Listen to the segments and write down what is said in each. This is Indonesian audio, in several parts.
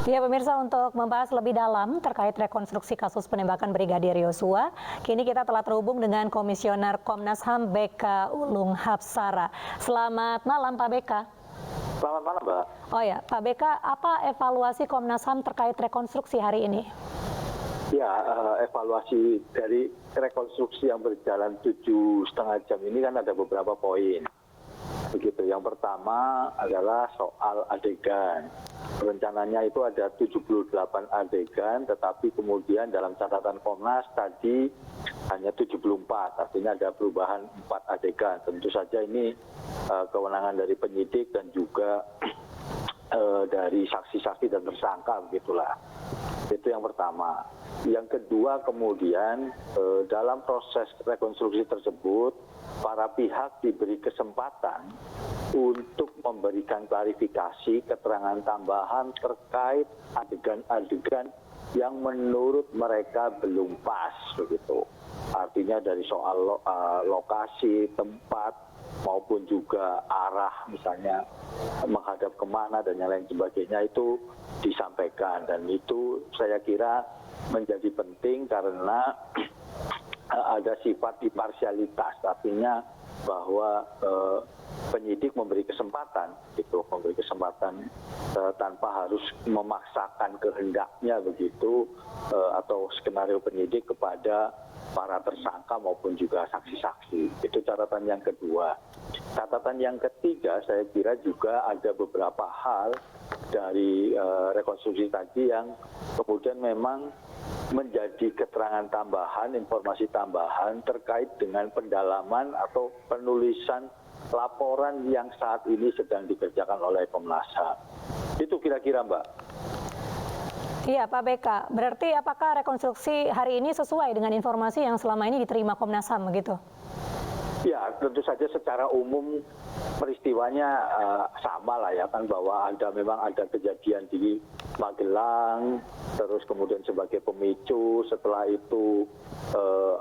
Ya pemirsa, untuk membahas lebih dalam terkait rekonstruksi kasus penembakan Brigadir Yosua, kini kita telah terhubung dengan Komisioner Komnas HAM BK Ulung Hapsara. Selamat malam Pak BK. Selamat malam Mbak. Oh ya, Pak BK, apa evaluasi Komnas HAM terkait rekonstruksi hari ini? Ya, evaluasi dari rekonstruksi yang berjalan 7,5 jam ini kan ada beberapa poin. Begitu. Yang pertama adalah soal adegan. Rencananya itu ada 78 adegan, tetapi kemudian dalam catatan Komnas tadi hanya 74, artinya ada perubahan 4 adegan. Tentu saja ini kewenangan dari penyidik dan juga dari saksi-saksi dan tersangka, begitulah. Itu yang pertama. Yang kedua, kemudian dalam proses rekonstruksi tersebut, para pihak diberi kesempatan untuk memberikan klarifikasi, keterangan tambahan terkait adegan-adegan yang menurut mereka belum pas, begitu. Artinya dari soal lokasi, tempat, maupun juga arah, misalnya menghadap kemana dan yang lain sebagainya, itu disampaikan. Dan itu saya kira menjadi penting karena ada sifat imparsialitas, artinya bahwa penyidik memberi kesempatan tanpa harus memaksakan kehendaknya, begitu, atau skenario penyidik kepada para tersangka maupun juga saksi-saksi. Itu catatan yang kedua. Catatan yang ketiga, saya kira juga ada beberapa hal dari rekonstruksi tadi yang kemudian memang menjadi keterangan tambahan, informasi tambahan terkait dengan pendalaman atau penulisan laporan yang saat ini sedang dikerjakan oleh Komnas HAM. Itu kira-kira, Mbak. Iya Pak BK, berarti apakah rekonstruksi hari ini sesuai dengan informasi yang selama ini diterima Komnas HAM begitu? Ya, tentu saja secara umum peristiwanya sama lah ya, kan, bahwa memang ada kejadian di Magelang, terus kemudian sebagai pemicu, setelah itu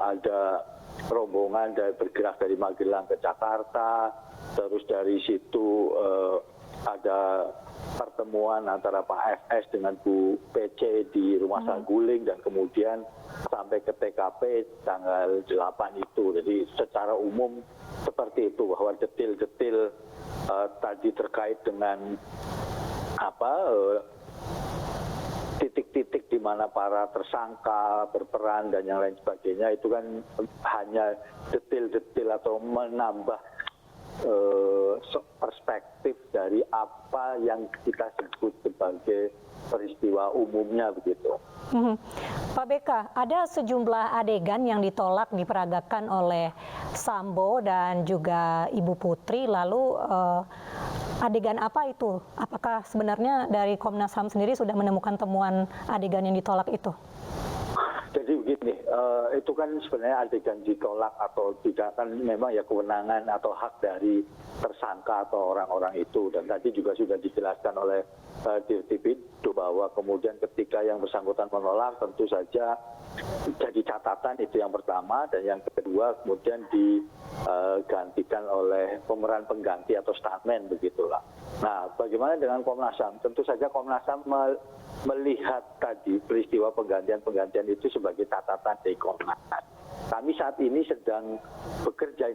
ada rombongan bergerak dari Magelang ke Jakarta, terus dari situ ada pertemuan antara Pak FS dengan Bu PC di Rumah Saguling dan kemudian sampai ke TKP tanggal 8 itu. Jadi secara umum seperti itu, bahwa detil-detil tadi terkait dengan titik-titik di mana para tersangka berperan dan yang lain sebagainya, itu kan hanya detil-detil atau menambah perspektif dari apa yang kita sebut sebagai peristiwa umumnya, begitu. Pak BK, ada sejumlah adegan yang ditolak diperagakan oleh Sambo dan juga Ibu Putri, lalu adegan apa itu? Apakah sebenarnya dari Komnas HAM sendiri sudah menemukan temuan adegan yang ditolak itu? Jadi begini, itu kan sebenarnya adegan ditolak atau tidak kan memang ya kewenangan atau hak dari tersangka atau orang-orang itu. Dan tadi juga sudah dijelaskan oleh Dirtipidum bahwa kemudian ketika yang bersangkutan menolak, tentu saja jadi catatan, itu yang pertama. Dan yang kedua kemudian digantikan oleh pemeran pengganti atau stuntman, begitulah. Nah, bagaimana dengan Komnas HAM? Tentu saja Komnas HAM melihat tadi peristiwa penggantian itu sebagai catatan dari Komnas HAM. Kami saat ini sedang bekerja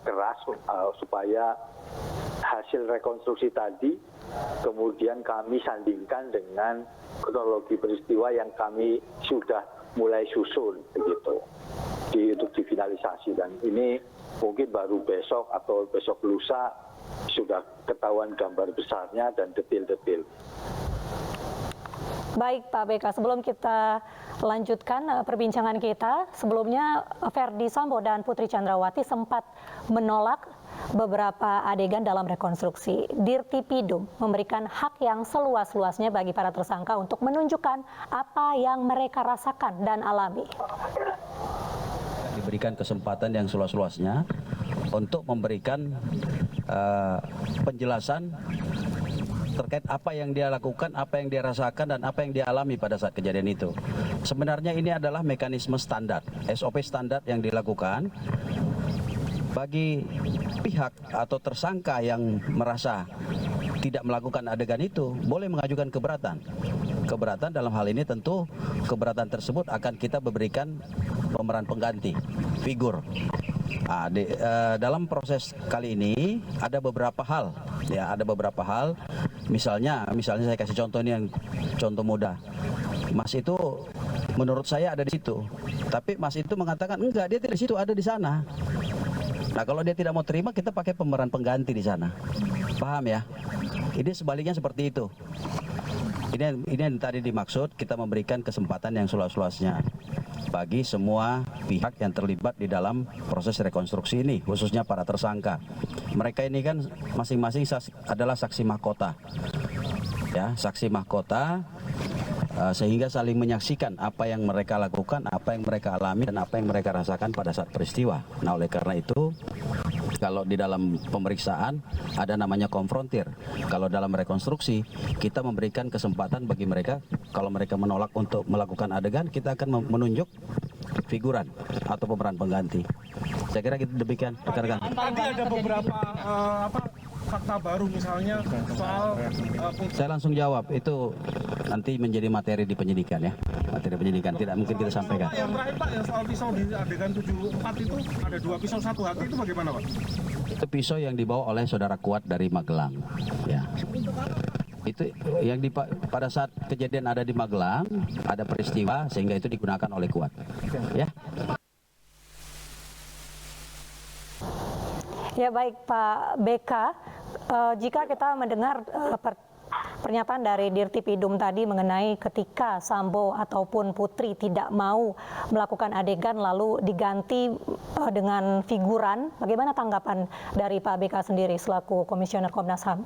keras supaya hasil rekonstruksi tadi kemudian kami sandingkan dengan kronologi peristiwa yang kami sudah mulai susun, begitu, untuk difinalisasi. Dan ini mungkin baru besok atau besok lusa sudah ketahuan gambar besarnya dan detil-detil. Baik Pak BK, sebelum kita lanjutkan perbincangan kita, sebelumnya Verdi Sambo dan Putri Chandrawati sempat menolak beberapa adegan dalam rekonstruksi. Dirtipidum memberikan hak yang seluas-luasnya bagi para tersangka untuk menunjukkan apa yang mereka rasakan dan alami. Diberikan kesempatan yang seluas-luasnya untuk memberikan penjelasan terkait apa yang dia lakukan, apa yang dia rasakan, dan apa yang dia alami pada saat kejadian itu. Sebenarnya ini adalah mekanisme standar, SOP standar yang dilakukan bagi pihak atau tersangka yang merasa tidak melakukan adegan itu boleh mengajukan keberatan. Keberatan dalam hal ini tentu keberatan tersebut akan kita berikan pemeran pengganti, figur. Nah, dalam proses kali ini ada beberapa hal, ya ada beberapa hal. Misalnya saya kasih contoh ini yang contoh mudah. Mas itu menurut saya ada di situ, tapi Mas itu mengatakan enggak, dia tidak di situ, ada di sana. Nah kalau dia tidak mau terima, kita pakai pemeran pengganti di sana. Paham ya? Ini sebaliknya seperti itu. Ini yang tadi dimaksud, kita memberikan kesempatan yang seluas-luasnya bagi semua pihak yang terlibat di dalam proses rekonstruksi ini, khususnya para tersangka. Mereka ini kan masing-masing adalah saksi mahkota, ya, saksi mahkota, sehingga saling menyaksikan apa yang mereka lakukan, apa yang mereka alami, dan apa yang mereka rasakan pada saat peristiwa. Nah, oleh karena itu, kalau di dalam pemeriksaan ada namanya konfrontir. Kalau dalam rekonstruksi, kita memberikan kesempatan bagi mereka, kalau mereka menolak untuk melakukan adegan, kita akan menunjuk figuran atau pemeran pengganti. Saya kira gitu, demikian rekan-rekan. Tadi ada beberapa fakta baru, misalnya soal Saya langsung jawab, itu nanti menjadi materi di penyidikan ya. Materi penyidikan tidak mungkin kita sampaikan. Yang terakhir Pak, yang soal pisau di adegan 74 itu ada 2 pisau 1 hati, itu bagaimana Pak? Itu pisau yang dibawa oleh saudara Kuat dari Magelang, ya. Itu yang pada saat kejadian ada di Magelang, ada peristiwa sehingga itu digunakan oleh Kuat, ya. Ya baik Pak BK, jika kita mendengar pernyataan dari Dirtipidum tadi mengenai ketika Sambo ataupun Putri tidak mau melakukan adegan lalu diganti dengan figuran, bagaimana tanggapan dari Pak BK sendiri selaku Komisioner Komnas HAM?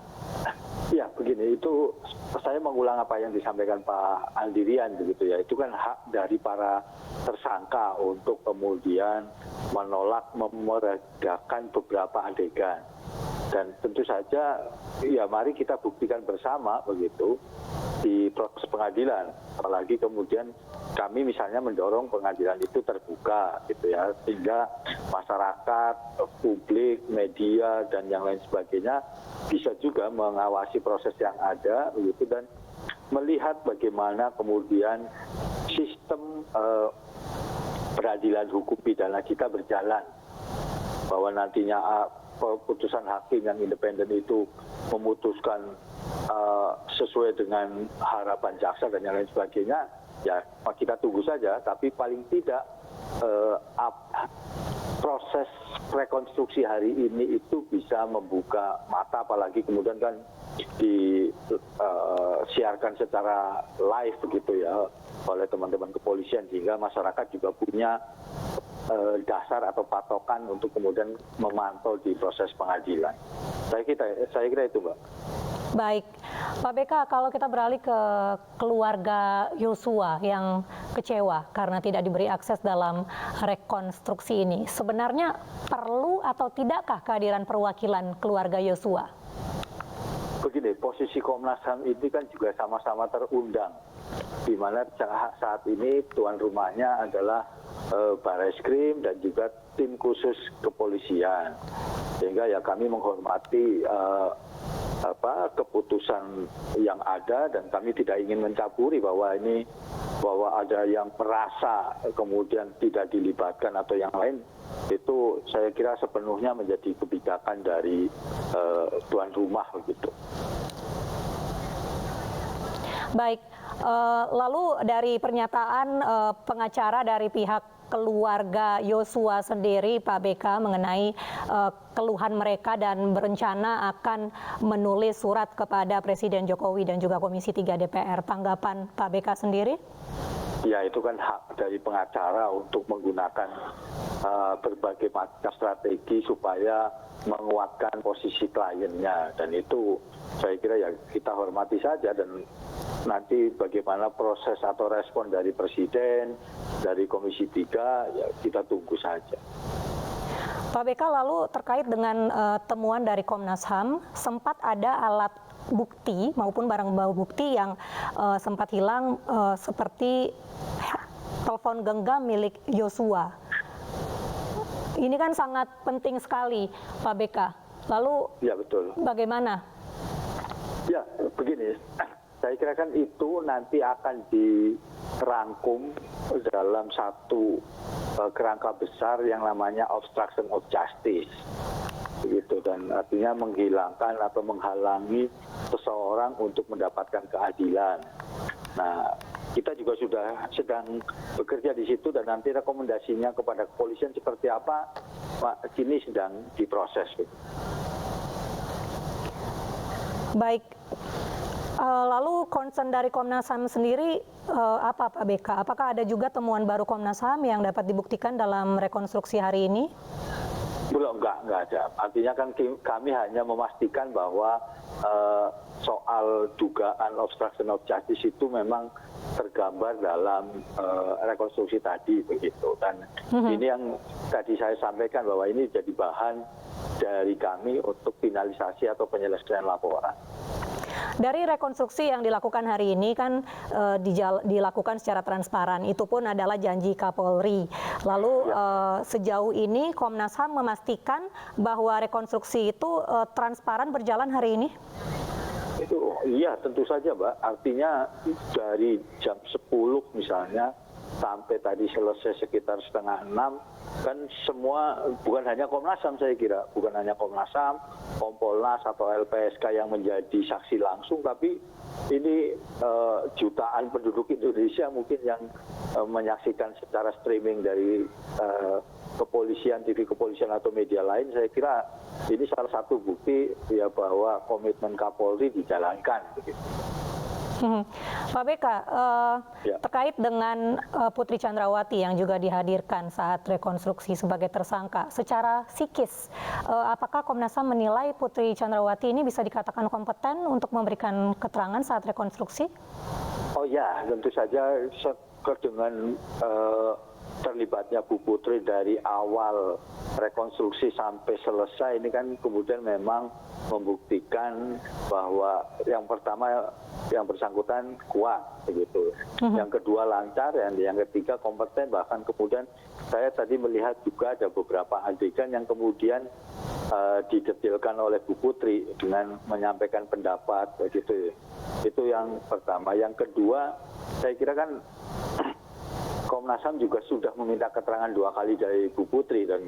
Ya begini, itu saya mengulang apa yang disampaikan Pak Andirian begitu ya. Itu kan hak dari para tersangka untuk kemudian menolak memeredakan beberapa adegan. Dan tentu saja ya mari kita buktikan bersama begitu di proses pengadilan. Apalagi kemudian kami misalnya mendorong pengadilan itu terbuka gitu ya, sehingga masyarakat, publik, media dan yang lain sebagainya bisa juga mengawasi proses yang ada begitu dan melihat bagaimana kemudian sistem peradilan hukum pidana kita berjalan, bahwa nantinya keputusan hakim yang independen itu memutuskan sesuai dengan harapan jaksa dan yang lain sebagainya, ya kita tunggu saja. Tapi paling tidak proses rekonstruksi hari ini itu bisa membuka mata, apalagi kemudian kan disiarkan secara live begitu ya oleh teman-teman kepolisian, sehingga masyarakat juga punya dasar atau patokan untuk kemudian memantau di proses pengadilan. Saya kira itu, Mbak. Baik, Pak BK, kalau kita beralih ke keluarga Yosua yang kecewa karena tidak diberi akses dalam rekonstruksi ini, sebenarnya perlu atau tidakkah kehadiran perwakilan keluarga Yosua? Begini, posisi Komnas HAM ini kan juga sama-sama terundang, di mana saat ini tuan rumahnya adalah Barreskrim dan juga tim khusus kepolisian, sehingga ya kami menghormati keputusan yang ada dan kami tidak ingin mencampuri bahwa ada yang merasa kemudian tidak dilibatkan atau yang lain. Itu saya kira sepenuhnya menjadi kebijakan dari tuan rumah begitu. Baik, lalu dari pernyataan pengacara dari pihak keluarga Yosua sendiri, Pak BK, mengenai keluhan mereka dan berencana akan menulis surat kepada Presiden Jokowi dan juga Komisi 3 DPR. Tanggapan Pak BK sendiri? Ya, itu kan hak dari pengacara untuk menggunakan berbagai macam strategi supaya menguatkan posisi kliennya, dan itu saya kira ya kita hormati saja, dan nanti bagaimana proses atau respon dari Presiden, dari Komisi 3 ya kita tunggu saja. Pak BK, lalu terkait dengan temuan dari Komnas HAM, sempat ada alat bukti maupun barang bukti yang sempat hilang seperti telepon genggam milik Yosua. Ini kan sangat penting sekali, Pak BK. Lalu ya, betul. Bagaimana? begini, saya kira kan itu nanti akan dirangkum dalam satu kerangka besar yang namanya obstruction of justice, begitu, dan artinya menghilangkan atau menghalangi seseorang untuk mendapatkan keadilan. Nah, kita juga sudah sedang bekerja di situ dan nanti rekomendasinya kepada kepolisian seperti apa, Pak, kini sedang diproses. Baik, lalu concern dari Komnas HAM sendiri apa Pak BK? Apakah ada juga temuan baru Komnas HAM yang dapat dibuktikan dalam rekonstruksi hari ini? Belum, enggak ada. Artinya kan kami hanya memastikan bahwa soal dugaan obstruction of justice itu memang tergambar dalam rekonstruksi tadi, begitu. Dan ini yang tadi saya sampaikan bahwa ini jadi bahan dari kami untuk finalisasi atau penyelesaian laporan. Dari rekonstruksi yang dilakukan hari ini kan dilakukan secara transparan, itu pun adalah janji Kapolri. Lalu sejauh ini Komnas HAM memastikan bahwa rekonstruksi itu transparan berjalan hari ini? Itu iya, tentu saja, Mbak. Artinya dari jam 10 misalnya sampai tadi selesai sekitar 5:30 kan semua, bukan hanya Komnas HAM, saya kira bukan hanya Komnas HAM, Kompolnas atau LPSK yang menjadi saksi langsung, tapi ini jutaan penduduk Indonesia mungkin yang menyaksikan secara streaming dari kepolisian, TV kepolisian atau media lain. Saya kira ini salah satu bukti ya bahwa komitmen Kapolri dijalankan, begitu. Pak BK, terkait dengan Putri Chandrawati yang juga dihadirkan saat rekonstruksi sebagai tersangka, secara psikis, apakah Komnas HAM menilai Putri Chandrawati ini bisa dikatakan kompeten untuk memberikan keterangan saat rekonstruksi? Oh ya, tentu saja dengan terlibatnya Bu Putri dari awal rekonstruksi sampai selesai ini kan kemudian memang membuktikan bahwa yang pertama yang bersangkutan kuat, begitu. Yang kedua lancar, yang ketiga kompeten, bahkan kemudian saya tadi melihat juga ada beberapa adegan yang kemudian didetilkan oleh Bu Putri dengan menyampaikan pendapat, begitu. Itu yang pertama. Yang kedua, saya kira kan Komnas HAM juga sudah meminta keterangan 2 kali dari Bu Putri, dan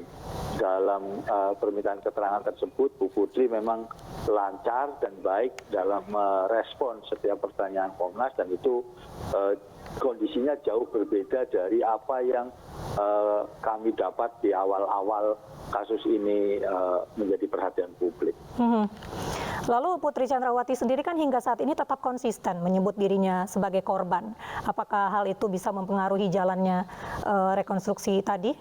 dalam permintaan keterangan tersebut Bu Putri memang lancar dan baik dalam merespon setiap pertanyaan Komnas, dan itu kondisinya jauh berbeda dari apa yang kami dapat di awal-awal kasus ini menjadi perhatian publik. Lalu Putri Chandrawati sendiri kan hingga saat ini tetap konsisten menyebut dirinya sebagai korban. Apakah hal itu bisa mempengaruhi jalannya rekonstruksi tadi?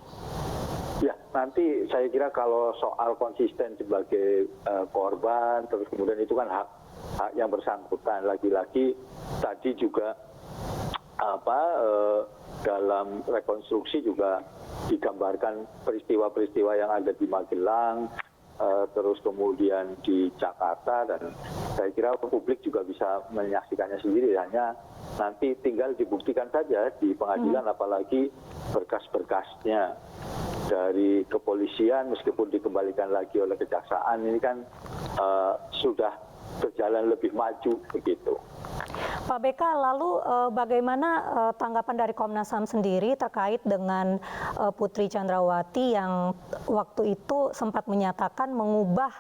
Ya, nanti saya kira kalau soal konsisten sebagai korban, terus kemudian itu kan hak yang bersangkutan. Lagi-lagi tadi juga dalam rekonstruksi juga digambarkan peristiwa-peristiwa yang ada di Magelang, terus kemudian di Jakarta, dan saya kira publik juga bisa menyaksikannya sendiri. Hanya nanti tinggal dibuktikan saja di pengadilan, apalagi berkas-berkasnya dari kepolisian meskipun dikembalikan lagi oleh kejaksaan ini kan sudah berjalan lebih maju, begitu. Pak BK, lalu bagaimana tanggapan dari Komnas HAM sendiri terkait dengan Putri Chandrawati yang waktu itu sempat menyatakan mengubah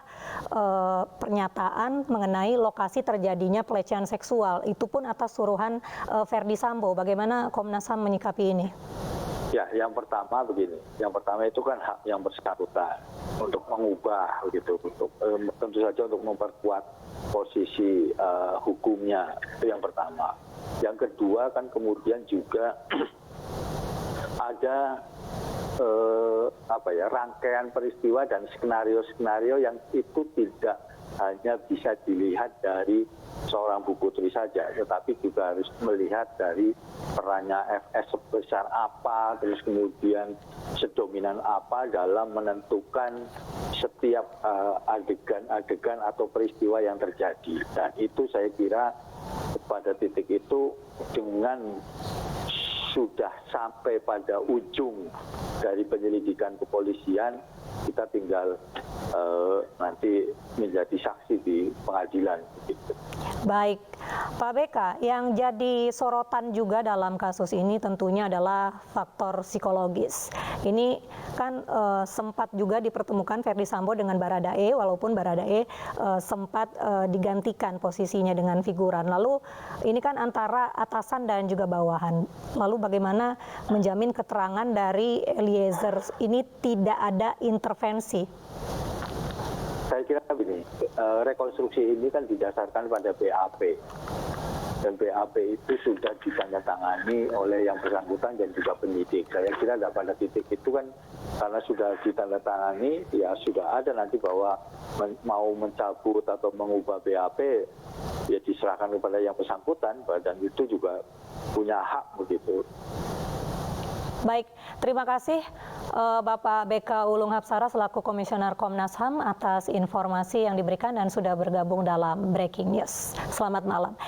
pernyataan mengenai lokasi terjadinya pelecehan seksual, itu pun atas suruhan Verdi Sambo. Bagaimana Komnas HAM menyikapi ini? Ya, yang pertama begini, yang pertama itu kan hak yang bersangkutan untuk mengubah, begitu, untuk tentu saja untuk memperkuat posisi hukumnya, itu yang pertama. Yang kedua kan kemudian juga ada rangkaian peristiwa dan skenario-skenario yang itu tidak hanya bisa dilihat dari seorang Bu Putri saja, tetapi juga harus melihat dari perannya FS sebesar apa, terus kemudian sedominan apa dalam menentukan setiap adegan-adegan atau peristiwa yang terjadi. Dan itu saya kira pada titik itu dengan sudah sampai pada ujung dari penyelidikan kepolisian, kita tinggal nanti menjadi saksi di pengadilan. Gitu. Baik, Pak BK, yang jadi sorotan juga dalam kasus ini tentunya adalah faktor psikologis. Ini kan sempat juga dipertemukan Verdi Sambo dengan Baradae, walaupun Baradae sempat digantikan posisinya dengan figuran. Lalu ini kan antara atasan dan juga bawahan. Lalu bagaimana menjamin keterangan dari Eliezer ini tidak ada intervensi? Saya kira begini, rekonstruksi ini kan didasarkan pada BAP. Dan BAP itu sudah ditandatangani oleh yang bersangkutan dan juga penyidik. Saya kira pada titik itu kan karena sudah ditandatangani, ya sudah ada nanti bahwa mau mencabut atau mengubah BAP, ya diserahkan kepada yang bersangkutan, dan itu juga punya hak begitu. Baik, terima kasih Bapak BK Ulung Hapsara selaku Komisioner Komnas HAM atas informasi yang diberikan dan sudah bergabung dalam Breaking News. Selamat malam.